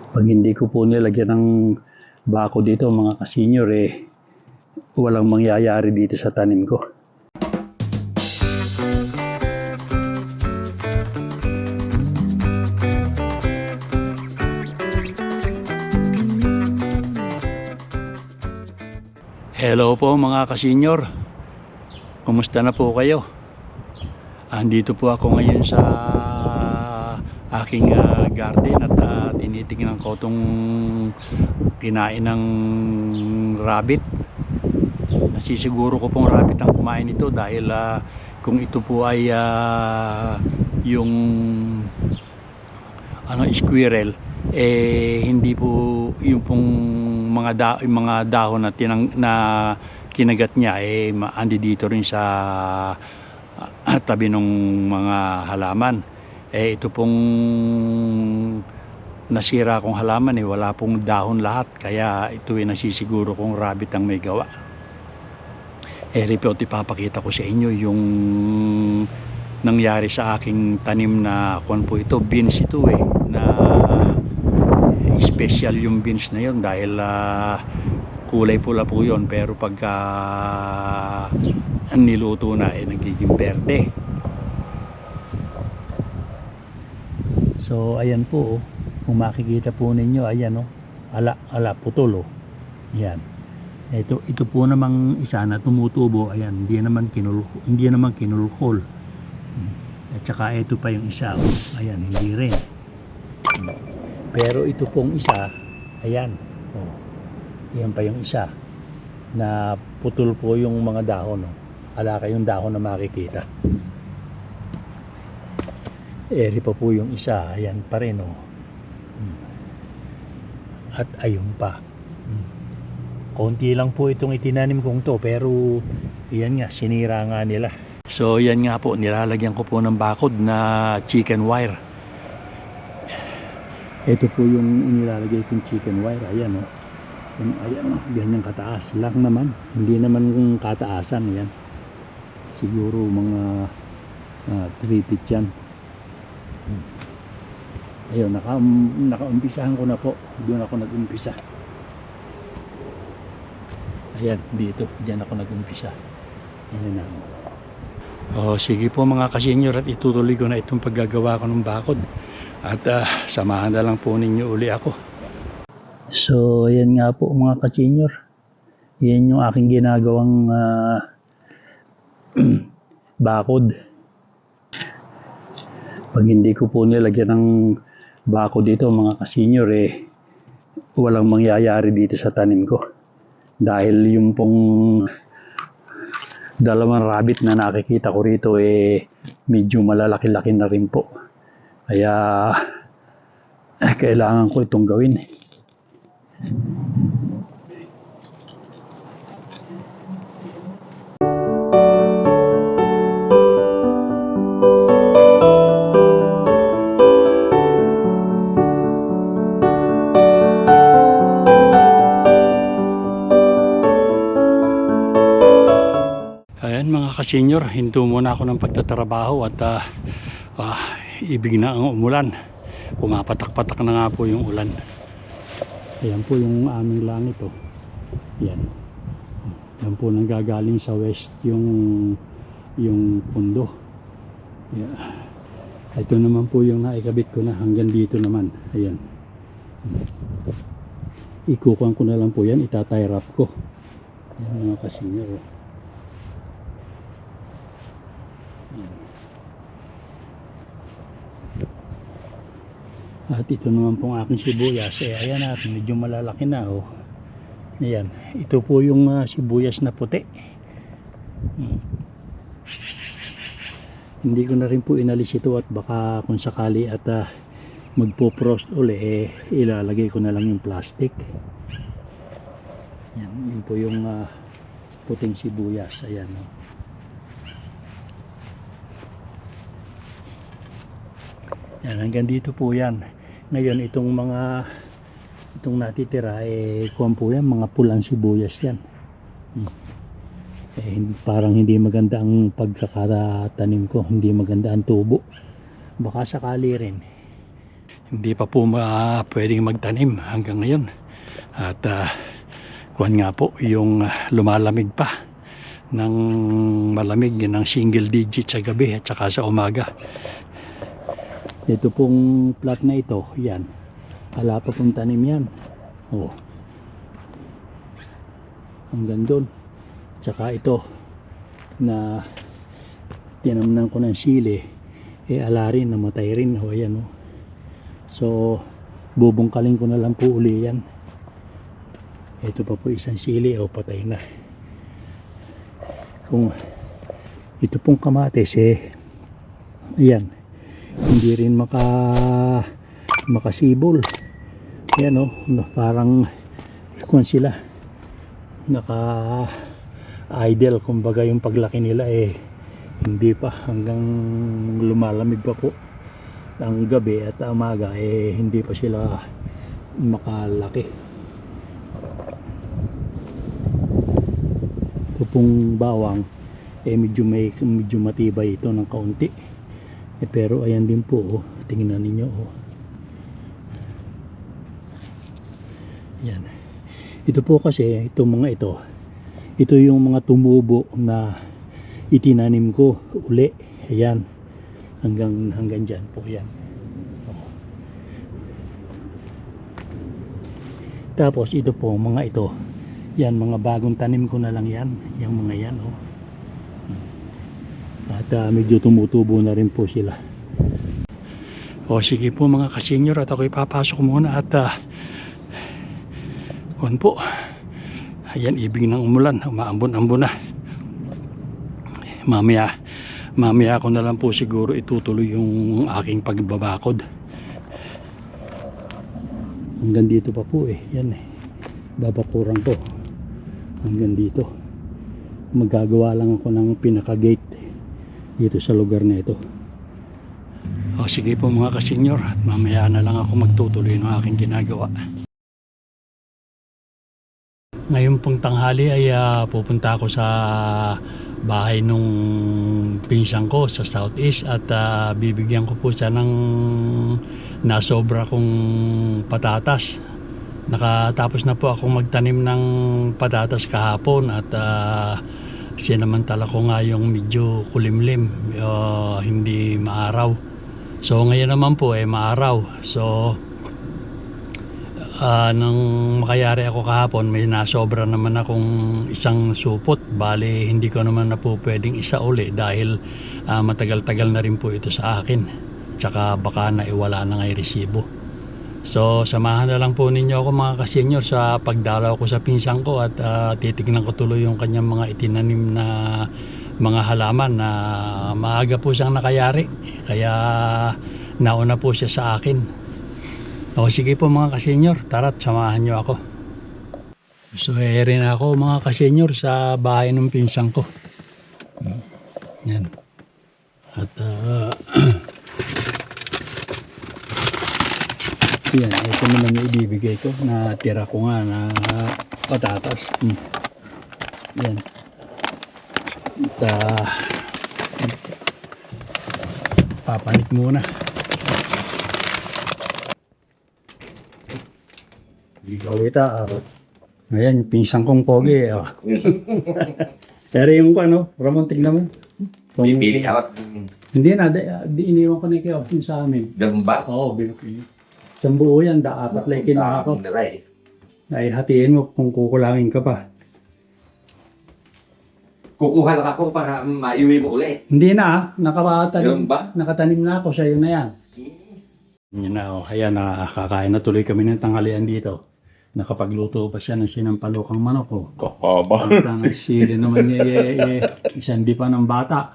Pag hindi ko po nilagyan ng bako dito mga kasenyor, walang mangyayari dito sa tanim ko. Hello po mga kasenyor, kumusta na po kayo? Andito po ako ngayon sa aking garden at tinitingnan ko itong kinain ng rabbit. Nasisiguro ko pong rabbit ang kumain ito dahil kung ito po ay yung squirrel, hindi po yung pong mga dahon na kinagat niya andi dito rin sa tabi ng mga halaman. Ito pong nasira kong halaman wala pong dahon lahat, kaya ito nasisiguro kong rabbit ang may gawa. Report ipapakita ko sa inyo yung nangyari sa aking tanim na kuwan po ito, beans ito na special yung beans na yun dahil kulay pula po yun, pero pagka niluto na nagiging berde. So ayan po, kung makikita po ninyo, ayan putol yan. Ito po namang isa na tumutubo, ayan, hindi naman kinulkol. At saka ito pa yung isa, ayan, hindi rin. Pero ito pong isa, ayan, yan pa yung isa na putol po yung mga dahon. Ala kayong dahon na makikita. Eri pa po yung isa, ayan pa rin At ayun pa. Konti lang po itong itinanim kong to, pero yan nga, sinira nga nila. So yan nga po, nilalagyan ko po ng bakod na chicken wire. Ito po yung inilalagay kong chicken wire, ayan ayan ganyan kataas lang naman, hindi naman kung kataasan yan, siguro mga 3 feet yan. Ayun, nakaumpisahan ko na po, doon ako nag-umpisa. Ayan, diyan ako nag-umpisa. Ayan na. Sige po mga kasenyor, at itutuloy ko na itong paggagawa ko ng bakod. At samahan na lang po ninyo uli ako. So ayan nga po mga kasenyor, yan yung aking ginagawang bakod. Pag hindi ko po nilagyan ng bakod dito mga kasenyor, walang mangyayari dito sa tanim ko. Dahil yung pong dalawang rabbit na nakikita ko rito medyo malalaki-laki na rin po. Kaya kailangan ko itong gawin. Ayan mga kasenyor, hinto muna ako ng pagtatrabaho at ibig na ang umulan. Pumapatak-patak na nga po yung ulan. Ayan po yung aming langit Yan. Yan po nanggagaling sa west yung pundo. Yeah. Ito naman po yung naikabit ko na hanggang dito naman. Ayan. Ikukuhan ko na lang po yan, itatay wrap ko. Ayan mga kasenyor. At ito naman pong aking sibuyas, ayan na, medyo malalaki na Ayan, ito po yung sibuyas na puti. Hindi ko na rin po inalis ito at baka kung sakali at magpo-frost uli, ilalagay ko na lang yung plastic. Yan, yun po yung puting sibuyas, ayan Yan, hanggang dito po yan. Ngayon itong natitira kuwan po yan, mga pulang sibuyas yan. Parang hindi maganda ang pagkakatanim ko, hindi maganda ang tubo. Baka sakali rin. hindi pa po pwedeng magtanim hanggang ngayon. At kuwan nga po yung lumalamig pa ng malamig ng single digit sa gabi at saka sa umaga. Ito pong plat na ito, yan, wala pa pong tanim yan. Oh, hanggang doon. Tsaka ito na tinamnan ko ng sili, ala rin, namatay rin. O yan, oh. So bubungkalin ko na lang po uli yan. Ito pa po isang sili, patay na. Kung ito pong kamatis, ayan, hindi rin makasibol. Ayan, parang kung sila naka idle, kumbaga yung paglaki nila hindi pa, hanggang lumalamig pa po ang gabi at umaga hindi pa sila makalaki. Ito pong bawang medyo matibay ito ng kaunti, pero ayan din po, tingnan ninyo, yan. Ito po kasi, itong mga ito yung mga tumubo na itinanim ko uli. Ayan, hanggang dyan po yan. Tapos ito po, mga ito, yan, mga bagong tanim ko na lang yan, yung mga yan, at medyo tumutubo na rin po sila. Sige po mga kasenyor, at ako'y papasok muna at kuwan po, ayan, ibig ng umulan, umaambon-ambon na. Mamaya ako na lang po siguro itutuloy yung aking pagbabakod. Hanggang dito pa po yan, babakuran ko hanggang dito. Magagawa lang ako ng pinaka gate dito sa lugar na ito. Sige po mga kasenyor, at mamaya na lang ako magtutuloy ng aking ginagawa. Ngayon pong tanghali ay pupunta ako sa bahay nung pinsan ko sa Southeast at bibigyan ko po siya ng nasobra kong patatas. Nakatapos na po akong magtanim ng patatas kahapon at sinamantala ko nga yung medyo kulimlim, hindi maaraw. So ngayon naman po maaraw. So nang makayari ako kahapon, may nasobra naman akong isang supot. Bali hindi ko naman na po pwedeng isa uli dahil matagal-tagal na rin po ito sa akin, tsaka baka naiwala na nga yung resibo. So samahan na lang po ninyo ako mga kasenyor sa pagdalaw ko sa pinsan ko at titignan ko tuloy yung kanyang mga itinanim na mga halaman na maaga po siyang nakayari, kaya nauna po siya sa akin. Sige po mga kasenyor, tara't samahan nyo ako. So rin ako mga kasenyor sa bahay ng pinsan ko. Yan. At yan, ito naman yung ibibigay ko na tira ko nga na patatas. Yan. At papanik muna. Ikaw ita, ayan, yung pinsang kong pogi. Pero yung Ramon, tignan mo. Pipili ako. Hindi na, di iniwan ko na kayo sa amin. Ganun ba? Oo, binukli. Isang buo yan, apat lang kinuha ko. Ay, hatiin mo kung kukulangin ka pa. Kukuha lang ako para maiwi mo ulit. Hindi na, nakatanim, Ganun ba? nakatanim na ako, sa'yo na yan. Yan na, kaya nakakain na tuloy kami ng tanghalian dito. Nakapagluto pa siya ng sinampalukang manok. Kakaba. Ang sili naman niya, isang di pa ng bata.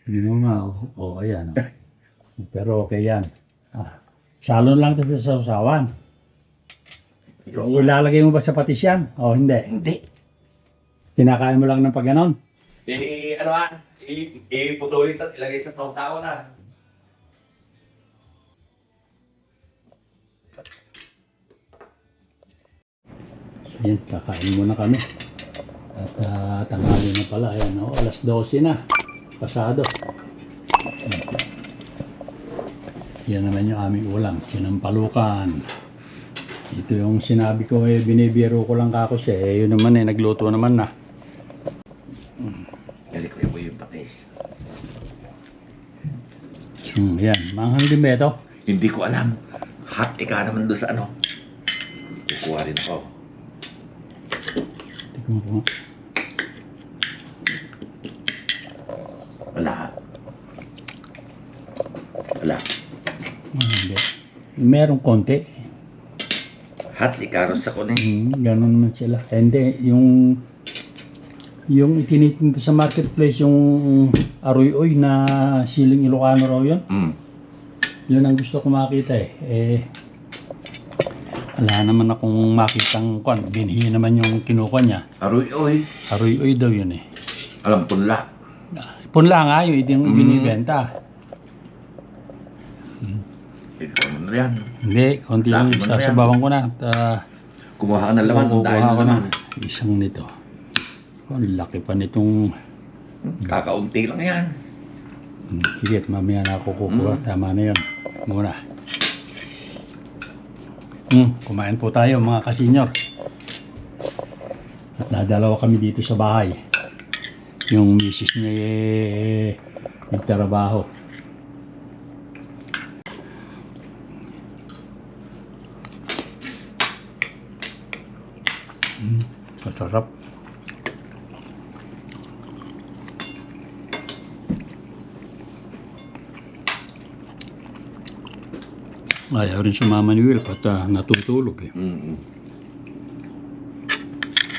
Yun nga, ayan. Pero okay yan. Salon lang ito sa sausawan. Ilalagay mo ba sa patis yan? Hindi. Hindi. Kinakain mo lang ng pagganon? Iputulin ito, ilagay sa sausawan na. Yan, kakain muna kami. At tanghali na pala. Ayan, alas 12 na. Pasado. Yan naman yung aming ulam, sinampalukan. Ito yung sinabi ko binibiro ko lang kako siya. Yun naman nagluto naman na. Galing ko yung patis. Yan, manghang din ba ito? Hindi ko alam. Hot ika naman doon sa ano. Kukuha rin ako. Tignan ko nga. Wala. Wala. Hindi. Merong konti. Hot ikaros ako na Ganon naman sila. Hindi, yung itinitin ko sa marketplace, yung aroy-oy na siling Ilocano raw yun. Yun ang gusto ko makita wala naman akong makitang kwan. Binhi naman yung kinukuha niya. Aroy-oy. Aroy-oy daw yun Alam punla. Punla nga yun, yung binibenta. Ikaw mo na yan. Hindi, konti lang Laki mo na yan. sasabawan ko na. Kumuha ka ng laman. Dahil Kukuha ko naman. na. Isang nito. Ang laki pa nitong... Kakaunti lang yan. Sige, mamaya na ako kukuha. Tama na yun. Muna. Kumain po tayo mga kasenyor. At nadalawa kami dito sa bahay. Yung misis niya nagtrabaho. Masarap. Ayaw rin sumama ni Will at natutulog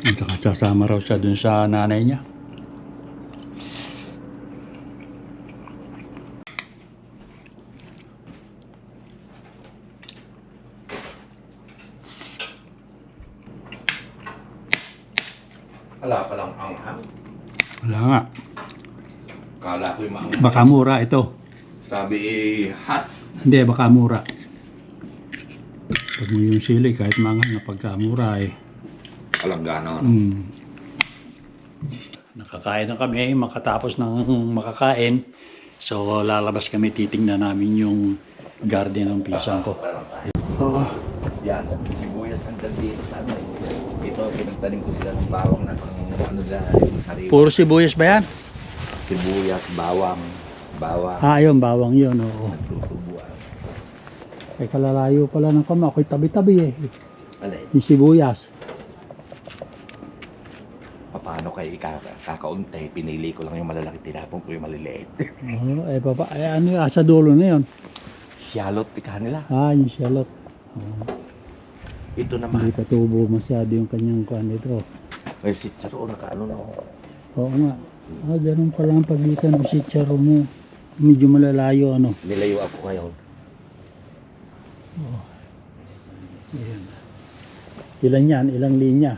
At saka sasama raw siya dun sa nanay niya. Wala pa lang anghang. Wala nga. Kala ko yung maanghang. Baka mura ito. Sabi hot. Hindi, baka mura. Pag mo yung sili, kahit mga na pagkamura Walang gana. Nakakain na kami, makatapos ng makakain. So lalabas kami, titingnan namin yung garden ng pisang ko. Oo. Yan. Sibuyas ang dito sa ano. Ito, pinagtanim ko sila ng bawang na pang ano dyan. Sariwa. Puro sibuyas ba yan? Sibuyas, bawang. Bawang. Yun, bawang yun, oo. Tutubuan. Ay kalalayo pala ng kama, ako'y tabi-tabi Alay. Yung sibuyas. Paano kayo kakaunti? Pinili ko lang yung malalaki, tinapon ko yung maliliit. Oo, ano yung asa dulo na yun? Siyalot ika nila. Yung shallot. Ito Hindi naman. pa tubo masyado yung kanyang kuhan nito. May sitsaro, nakaano na ako. Oo nga. Ganun pala ang pagitan ng sitsaro mo. Medyo malalayo, ano. Nilayo ako ngayon. Ayan. Ilan yan? Ilang linya?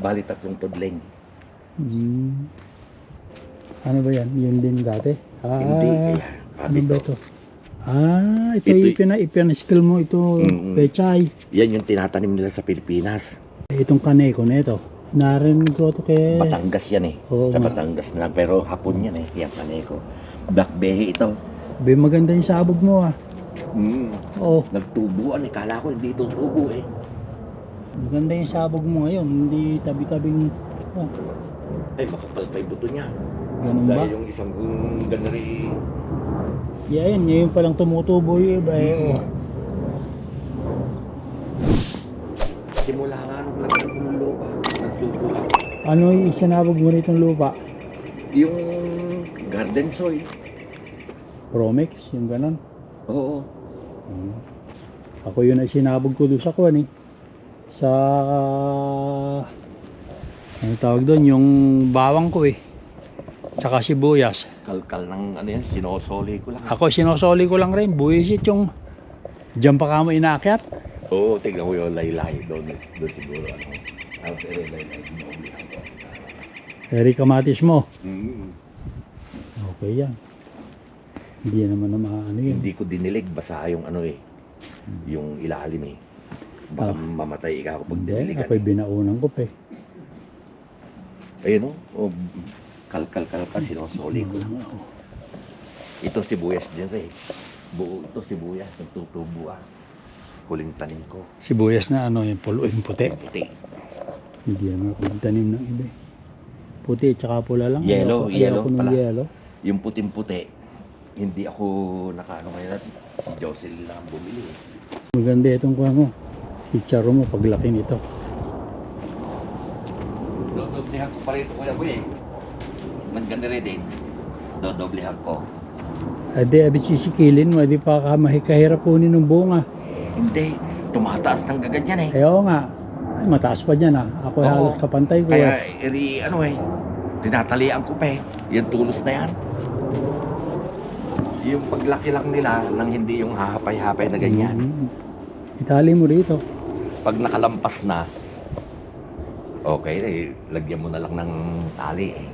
Bali 3 tudling. Ano ba yan? Yun din dati? Hindi. Ano ba ito? Ito ipinaskill mo ito, pechay. Yan yung tinatanim nila sa Pilipinas. Itong kaneko na ito. Narinig ko ito kay... Batangas yan Oo sa nga. Batangas na. Pero hapon yan Yan kaneko. Black Behe ito. Maganda yung sabog mo Oo. Nagtubuan Kala ko hindi tutubo Maganda yung sabog mo ngayon. Hindi tabi-tabing... Ay, makapal pa yung buto niya. Ganun ba? Dahil yung isang ganari. Yan, ngayon palang tumutubo yung iba Simula nga nung lagyan ko ng lupa. Nagtubo. Ano yung isinabog mo nitong lupa? Yung garden soil. Promex, yung ganon. Oo. Ako yun ay sinabog ko doon sa kuwan Sa... Ano tawag doon? Yung bawang ko Tsaka sibuyas. Kalkal ng ano yan, sinosoli ko lang. Ako sinosoli ko lang rin. Buwisit yung... Diyan pa kamo inaakyat. Oo, tignan mo yung laylay doon siguro. Tapos laylay. Eri kamatis mo. Mm. Okay yan. Hindi naman na maano yun. Hindi ko dinilig, basa yung ano yung ilalim Baka mamatay ikaw pag Hindi, diniligan. ako'y binaunan ko pa Ayun kalkal pa, sinosoli ko lang. Ito sibuyas din Buo ito, sibuyas. Nagtutubo ah. Huling tanim ko. Sibuyas na ano, yung pulo, yung puti. Puti. Hindi yan ako tanim ng iba. Puti, tsaka pula lang. Yellow, yellow ng pala. yellow. Yung puting-puti, hindi ako nakaano ngayon at Jocelyn lang ang bumili eh. Maganda itong kuha mo. Icharo mo paglaki nito. Dodoblehan ko pa rin ito, Kuya Boy eh. Maganda rin din. Dodoblehan ko. Ade, abit sisikilin mo, di pa ka mahikahirap kunin ng bunga. Hindi, tumataas ng gaganyan eh. Eh, oo nga. Ay, mataas pa dyan ah. Ako Oo. halos kapantay ko. Kaya eh. ano eh, tinatalian ko pa eh. Yung tulos na yan. Yung paglaki lang nila nang hindi yung hahapay-hapay na ganyan. Itali mo rito. Pag nakalampas na, okay eh, lagyan mo na lang ng tali eh.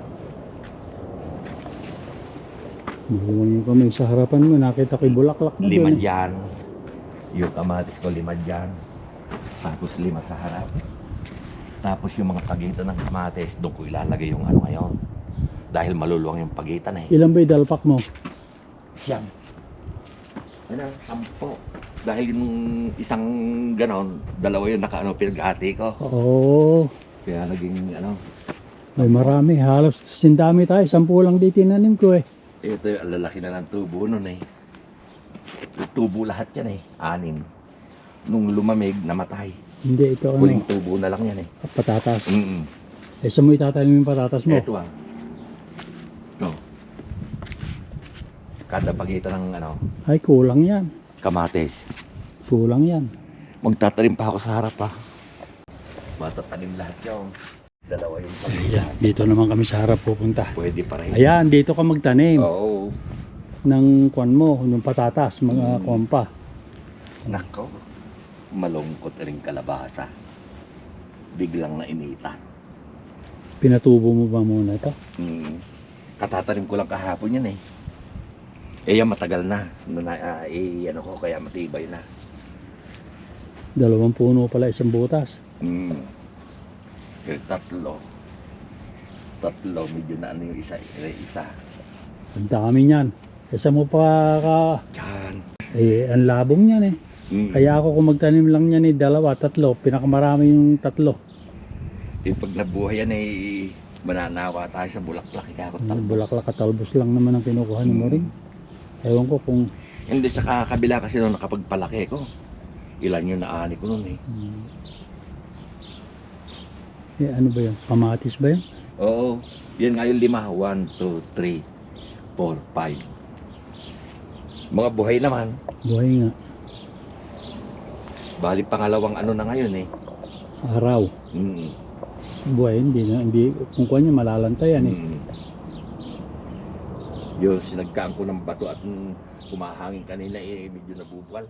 Mahuwan yung kamay sa harapan mo. Nakita ko yung bulaklak na Lima dun, eh. dyan. Yung kamatis ko, 5 dyan. Tapos 5 sa harap. Tapos yung mga pagitan ng kamatis, doon ko ilalagay yung ano ngayon. Dahil maluluwang yung pagitan eh. Ilan ba yung dalpak mo? Siyam. Ano, 10. Dahil yung isang ganon, 2 yung nakaano pinaghati ko. Oo. Kaya naging ano, May marami. Halos sindami tayo. 10 lang di tinanim ko eh. ito yung lalaki na ng tubo nun eh. Yung tubo lahat yan eh, 6. Nung lumamig, namatay. Hindi, ito ano. Huling tubo na lang yan eh. Patatas. Mm-mm. Eh, saan mo itatanim yung patatas mo? Ito ah. No. Kada pagitan ng ano, Ay, kulang yan. kamatis. Kulang yan. Magtatanim pa ako sa harap ah. Matatanim lahat yung 2 yung pagitan. Ayan, dito naman kami sa harap pupunta. Pwede pa rin. Ayan, dito ka magtanim Oo. ng kwan mo, ng patatas, mga kwan pa. Nako. Malungkot rin kalabasa. Biglang nainitan. Pinatubo mo ba muna ito? Katatanim ko lang kahapon yan eh. Eh yan matagal na. Ano ko kaya matibay na. 2 puno pala, 1 butas. Eh, 3. Medyo na ano yung isa. Ang dami niyan. Eh, saan mo pa ka... Diyan. Eh, ang labong niyan eh. Kaya ako kung magtanim lang niyan eh, 2, 3. Pinakamarami yung 3. Eh pag nabuhay yan eh, mananawa tayo sa bulaklak. Kaya ako talbos. Bulaklak katalbos lang naman ang kinukuha ni Moring. Ewan ko kung... Hindi sa kabila kasi nung nakapagpalaki ko. Ilan yung naani ko nun eh. Eh, ano ba yan? Kamatis ba yan? Oo. Yan nga yung 5. 1, 2, 3, 4, 5. Mga buhay naman. Buhay nga. Bali pangalawang ano na ngayon eh. Araw. Buhay, hindi. Kung kuha niya, malalantay yan eh. Yung sinagkaan ko ng bato at kumahangin kanina eh, medyo nabubuwal.